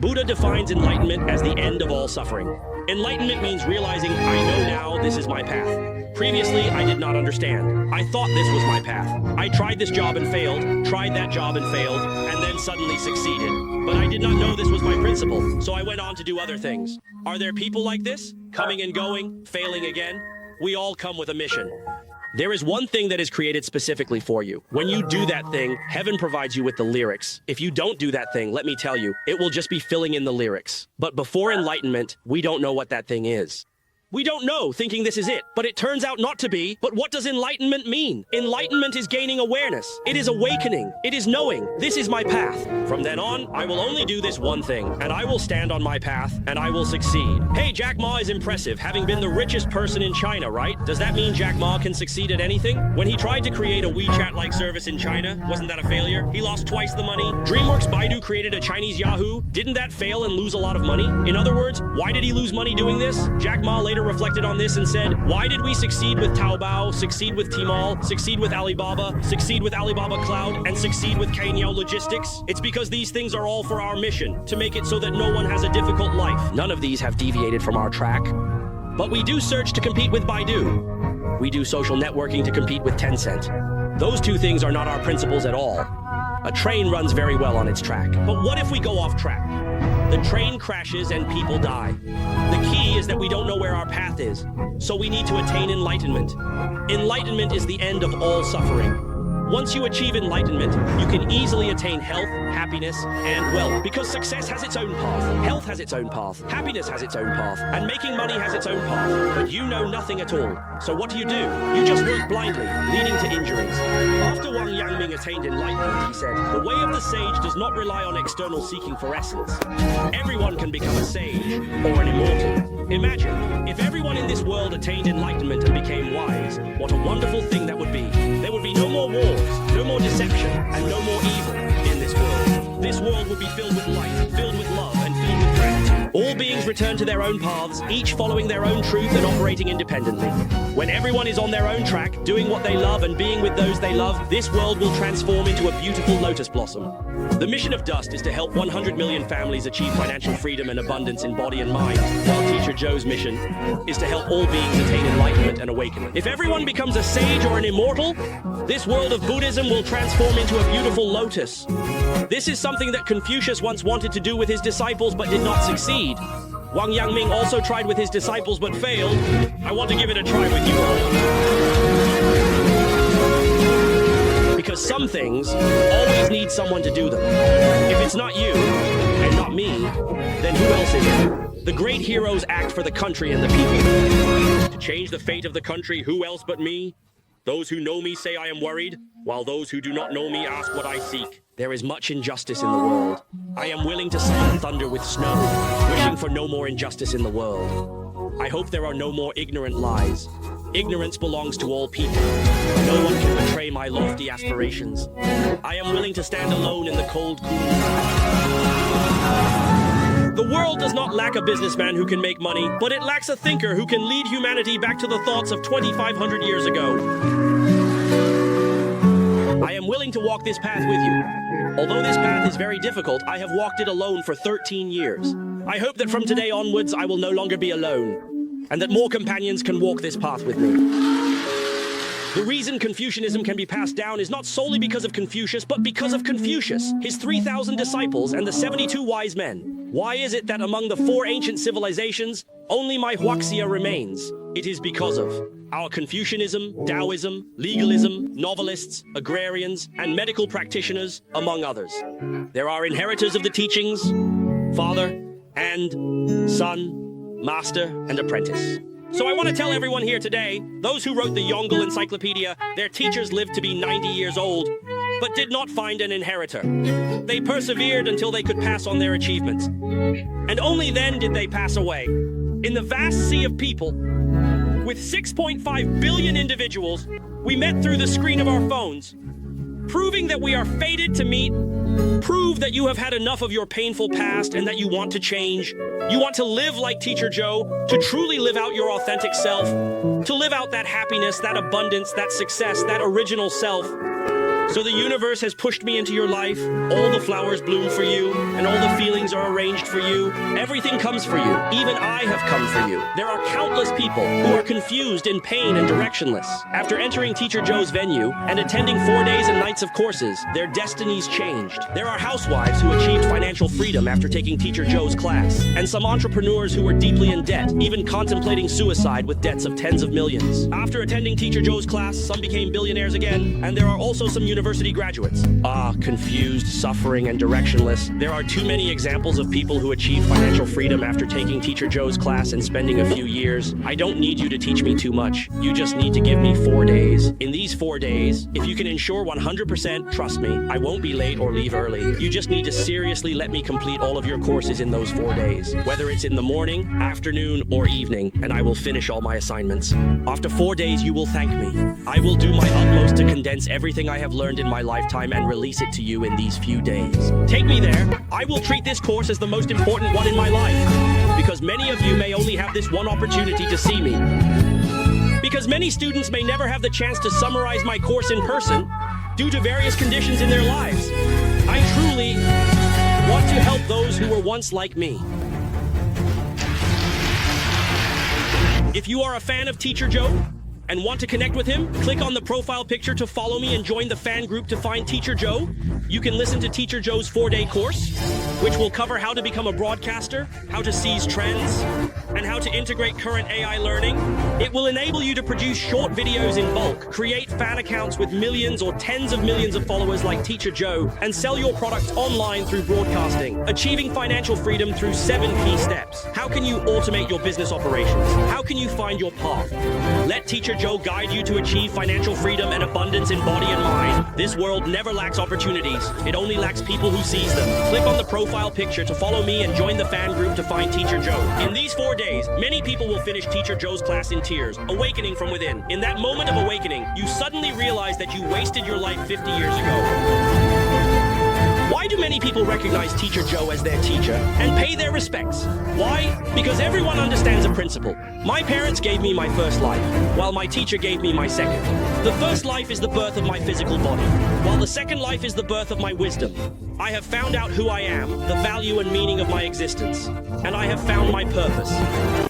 Buddha defines enlightenment as the end of all suffering. Enlightenment means realizing I know now this is my path. Previously, I did not understand. I thought this was my path. I tried this job and failed, tried that job and failed, and then suddenly succeeded. But I did not know this was my principle, so I went on to do other things. Are there people like this? Coming and going, failing again? We all come with a mission. There is one thing that is created specifically for you. When you do that thing, heaven provides you with the lyrics. If you don't do that thing, let me tell you, it will just be filling in the lyrics. But before enlightenment, we don't know what that thing is. We don't know, thinking this is it, but it turns out not to be. But what does enlightenment mean? Enlightenment is gaining awareness. It is awakening. It is knowing, this is my path. From then on, I will only do this one thing, and I will stand on my path, and I will succeed. Hey, Jack Ma is impressive, having been the richest person in China, right? Does that mean Jack Ma can succeed at anything? When he tried to create a WeChat-like service in China, wasn't that a failure? He lost twice the money. DreamWorks Baidu created a Chinese Yahoo. Didn't that fail and lose a lot of money? In other words, why did he lose money doing this? Jack Ma later reflected on this and said, why did we succeed with Taobao, succeed with Tmall, succeed with Alibaba, succeed with Alibaba Cloud, and succeed with Cainiao Logistics? It's because these things are all for our mission, to make it so that no one has a difficult life. None of these have deviated from our track. But we do search to compete with Baidu. We do social networking to compete with Tencent. Those two things are not our principles at all. A train runs very well on its track. But what if we go off track? The train crashes and people die. The key is that we don't know where our path is, so we need to attain enlightenment. Enlightenment is the end of all suffering. Once you achieve enlightenment, you can easily attain health, happiness, and wealth, because success has its own path, health has its own path, happiness has its own path, and making money has its own path. But you know nothing at all. So what do? You just work blindly, leading to injuries. After Wang Yangming attained enlightenment, he said, the way of the sage does not rely on external seeking for essence. Everyone can become a sage, or an immortal. Imagine, if everyone in this world attained enlightenment and became wise, what a wonderful thing that would be. There would be no more wars, no more deception, and no more evil in this world. This world would be filled with light, filled with love, and filled with gratitude. All beings return to their own paths, each following their own truth and operating independently. When everyone is on their own track, doing what they love and being with those they love, this world will transform into a beautiful lotus blossom. The mission of Dust is to help 100 million families achieve financial freedom and abundance in body and mind, while Teacher Joe's mission is to help all beings attain enlightenment and awakening. If everyone becomes a sage or an immortal, this world of Buddhism will transform into a beautiful lotus. This is something that Confucius once wanted to do with his disciples but did not succeed. Wang Yangming also tried with his disciples but failed. I want to give it a try with you all. Because some things always need someone to do them. If it's not you, and not me, then who else is it? The great heroes act for the country and the people. To change the fate of the country, who else but me? Those who know me say I am worried, while those who do not know me ask what I seek. There is much injustice in the world. I am willing to summon thunder with snow, wishing for no more injustice in the world. I hope there are no more ignorant lies. Ignorance belongs to all people. No one can betray my lofty aspirations. I am willing to stand alone in the cold, cool night. The world does not lack a businessman who can make money, but it lacks a thinker who can lead humanity back to the thoughts of 2,500 years ago. I am willing to walk this path with you. Although this path is very difficult, I have walked it alone for 13 years. I hope that from today onwards, I will no longer be alone, and that more companions can walk this path with me. The reason Confucianism can be passed down is not solely because of Confucius, but because of Confucius, his 3,000 disciples, and the 72 wise men. Why is it that among the 4 ancient civilizations, only my Huaxia remains? It is because of our Confucianism, Taoism, legalism, novelists, agrarians, and medical practitioners, among others. There are inheritors of the teachings, father and son, master and apprentice. So I want to tell everyone here today, those who wrote the Yongle Encyclopedia, their teachers lived to be 90 years old, but did not find an inheritor. They persevered until they could pass on their achievements. And only then did they pass away. In the vast sea of people, with 6.5 billion individuals, we met through the screen of our phones, proving that we are fated to meet. Prove that you have had enough of your painful past and that you want to change. You want to live like Teacher Joe, to truly live out your authentic self, to live out that happiness, that abundance, that success, that original self. So the universe has pushed me into your life. All the flowers bloom for you, and all the feelings are arranged for you. Everything comes for you. Even I have come for you. There are countless people who are confused, in pain, and directionless. After entering Teacher Joe's venue and attending 4 days and nights of courses, their destinies changed. There are housewives who achieved financial freedom after taking Teacher Joe's class, and some entrepreneurs who were deeply in debt, even contemplating suicide with debts of tens of millions. After attending Teacher Joe's class, some became billionaires again, and there are also some university graduates. Confused, suffering, and directionless. There are too many examples of people who achieved financial freedom after taking Teacher Joe's class and spending a few years. I don't need you to teach me too much. You just need to give me 4 days. In these 4 days, if you can ensure 100%, trust me, I won't be late or leave early. You just need to seriously let me complete all of your courses in those 4 days, whether it's in the morning, afternoon, or evening, and I will finish all my assignments. After 4 days, you will thank me. I will do my utmost to condense everything I have learned in my lifetime and release it to you in these few days. Take me there. I will treat this course as the most important one in my life, because many of you may only have this one opportunity to see me. Because many students may never have the chance to summarize my course in person due to various conditions in their lives. I truly want to help those who were once like me. If you are a fan of Teacher Joe and want to connect with him, click on the profile picture to follow me and join the fan group to find Teacher Joe. You can listen to Teacher Joe's 4-day course, which will cover how to become a broadcaster, how to seize trends, and how to integrate current AI learning. It will enable you to produce short videos in bulk, create fan accounts with millions or tens of millions of followers like Teacher Joe, and sell your products online through broadcasting. Achieving financial freedom through 7 key steps. How can you automate your business operations? How can you find your path? Let Teacher Joe guide you to achieve financial freedom and abundance in body and mind. This world never lacks opportunities. It only lacks people who seize them. Click on the profile picture to follow me and join the fan group to find Teacher Joe. In these 4 days, many people will finish Teacher Joe's class in tears, awakening from within. In that moment of awakening, you suddenly realize that you wasted your life 50 years ago. Why do many people recognize Teacher Joe as their teacher and pay their respects? Why? Because everyone understands a principle. My parents gave me my first life, while my teacher gave me my second. The first life is the birth of my physical body, while the second life is the birth of my wisdom. I have found out who I am, the value and meaning of my existence, and I have found my purpose.